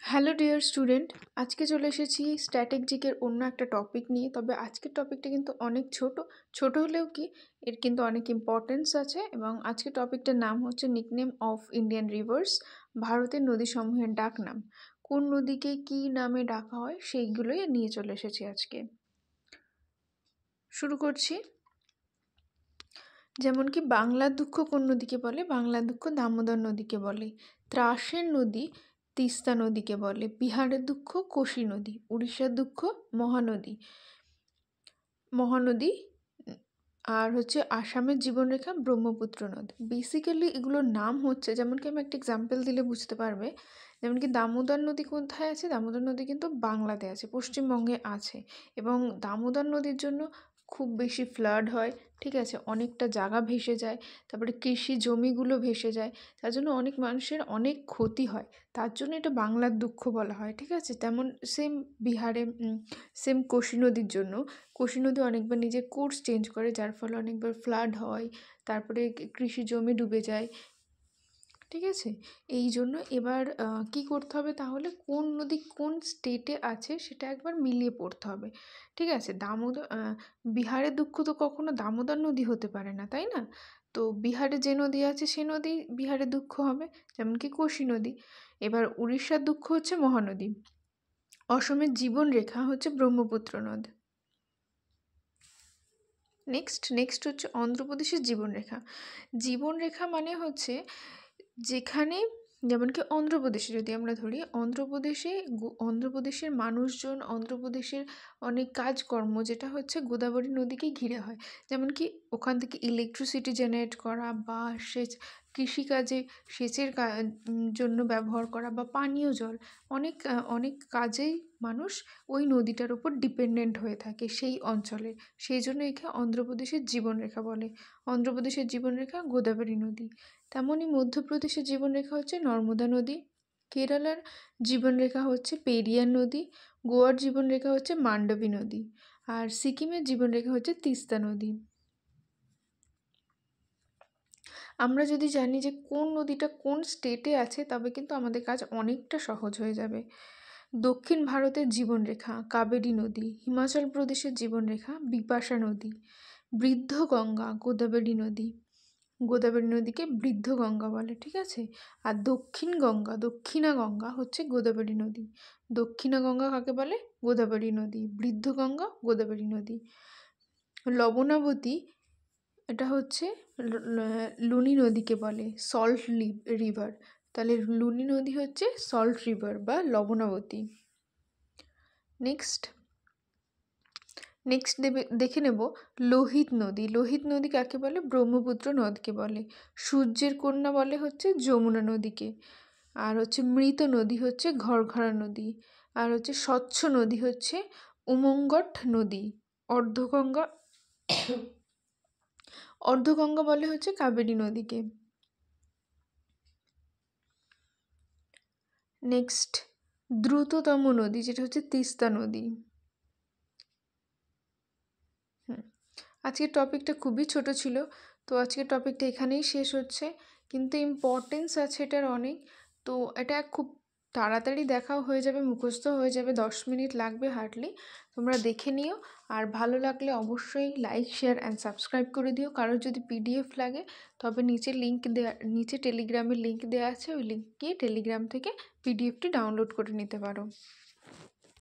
Hello dear student, আজকে চলে এসেছি স্ট্র্যাটেজিকের অন্য একটা টপিক নিয়ে। তবে আজকের টপিকটা কিন্তু অনেক ছোট হলেও কি এর কিন্তু অনেক ইম্পর্টেন্স আছে। এবং আজকের টপিকটার নাম হচ্ছে নিকনেম অফ ইন্ডিয়ান রিভার্স, ভারতের নদীসমূহের ডাক নাম। কোন নদীকে কি নামে ডাকা হয় সেইগুলোই নিয়ে চলে এসেছি আজকে। শুরু করছি। যেমন কি বাংলার দুঃখ কোন নদীকে বলে? বাংলার দুঃখ দামোদর নদীকে বলে। ত্রাসের নদী তিস্তা নদীকে বলে। বিহারের দুঃখ কোশি নদী। উড়িষ্যার দুঃখ মহানদী। আর হচ্ছে আসামের জীবনরেখা ব্রহ্মপুত্র নদ। বেসিক্যালি এগুলোর নাম হচ্ছে, যেমন কি আমি একটা এক্সাম্পল দিলে বুঝতে পারবে। যেমন কি দামোদর নদী কোথায় আছে? দামোদর নদী কিন্তু বাংলাতে আছে, পশ্চিমবঙ্গে আছে। এবং দামোদর নদীর জন্য খুব বেশি ফ্লাড হয়, ঠিক আছে, অনেকটা জায়গা ভেসে যায়, তারপরে কৃষি জমিগুলো ভেসে যায়, তার জন্য অনেক মানুষের অনেক ক্ষতি হয়। তার জন্য এটা বাংলার দুঃখ বলা হয়, ঠিক আছে। তেমন সেম কোশি নদীর জন্য কোশি নদী অনেকবার নিজের কোর্স চেঞ্জ করে, যার ফলে অনেকবার ফ্লাড হয়, তারপরে কৃষি জমি ডুবে যায়, ঠিক আছে। এই জন্য এবার কি করতে হবে তাহলে, কোন নদী কোন স্টেটে আছে সেটা একবার মিলিয়ে পড়তে হবে, ঠিক আছে। বিহারের দুঃখ তো কখনো দামোদর নদী হতে পারে না, তাই না? তো বিহারে যে নদী আছে সে নদী বিহারের দুঃখ হবে, যেমন কি কোশি নদী। এবার উড়িষ্যার দুঃখ হচ্ছে মহানদী। অসমের জীবনরেখা হচ্ছে ব্রহ্মপুত্র নদ। নেক্সট হচ্ছে অন্ধ্রপ্রদেশের জীবনরেখা মানে হচ্ছে যেখানে, যেমন কি অন্ধ্রপ্রদেশে যদি আমরা ধরি, অন্ধ্রপ্রদেশের মানুষজন, অন্ধ্রপ্রদেশের অনেক কাজকর্ম যেটা হচ্ছে গোদাবরী নদীকে ঘিরে হয়। যেমন কি ওখান থেকে ইলেকট্রিসিটি জেনারেট করা, বা কৃষিকাজে সেচের জন্য ব্যবহার করা, বা পানীয় জল, অনেক কাজেই মানুষ ওই নদীটার উপর ডিপেন্ডেন্ট হয়ে থাকে সেই অঞ্চলে। সেই জন্য একে অন্ধ্রপ্রদেশের জীবনরেখা বলে। অন্ধ্রপ্রদেশের জীবনরেখা গোদাবরী নদী। তেমনই মধ্যপ্রদেশের জীবনরেখা হচ্ছে নর্মদা নদী। কেরালার জীবনরেখা হচ্ছে পেরিয়ার নদী। গোয়ার জীবনরেখা হচ্ছে মান্ডবী নদী। আর সিকিমের জীবনরেখা হচ্ছে তিস্তা নদী। আমরা যদি জানি যে কোন নদীটা কোন স্টেটে আছে, তবে কিন্তু আমাদের কাজ অনেকটা সহজ হয়ে যাবে। দক্ষিণ ভারতের জীবনরেখা কাবেরী নদী। হিমাচল প্রদেশের জীবনরেখা বিপাশা নদী। বৃদ্ধ গঙ্গা গোদাবরী নদী। গোদাবরী নদীকে বৃদ্ধ গঙ্গা বলে, ঠিক আছে। আর দক্ষিণা গঙ্গা হচ্ছে গোদাবরী নদী। দক্ষিণা গঙ্গা কাকে বলে? গোদাবরী নদী। বৃদ্ধ গঙ্গা গোদাবরী নদী। লবণাবতী, এটা হচ্ছে লুনি নদীকে বলে, সল্ট রিভার। তাহলে লুনি নদী হচ্ছে সল্ট রিভার বা লবণাবতী। নেক্সট দেখে নেব লোহিত নদী কাকে বলে? ব্রহ্মপুত্র নদকে বলে। সূর্যের কন্যা বলে হচ্ছে যমুনা নদীকে। আর হচ্ছে মৃত নদী হচ্ছে ঘরঘরা নদী। আর হচ্ছে স্বচ্ছ নদী হচ্ছে উমঙ্গট নদী। অর্ধগঙ্গা বলে হচ্ছে কাবেরী নদীকে। নেক্সট দ্রুততম নদী যেটা হচ্ছে তিস্তা নদী। আজকের টপিকটা খুবই ছোট ছিল, তো আজকের টপিকটা এখানেই শেষ হচ্ছে, কিন্তু ইম্পর্টেন্স আছে এটার অনেক। তো এটা খুব তাড়াতাড়ি দেখাও হয়ে যাবে, মুখস্থ হয়ে যাবে, 10 মিনিট লাগবে হার্ডলি। তোমরা দেখে নিও, আর ভালো লাগলে অবশ্যই লাইক শেয়ার অ্যান্ড সাবস্ক্রাইব করে দিও। কারোর যদি পিডিএফ লাগে তবে নিচে টেলিগ্রামের লিঙ্ক দেওয়া আছে, ওই লিঙ্ক গিয়ে টেলিগ্রাম থেকে পিডিএফটি ডাউনলোড করে নিতে পারো।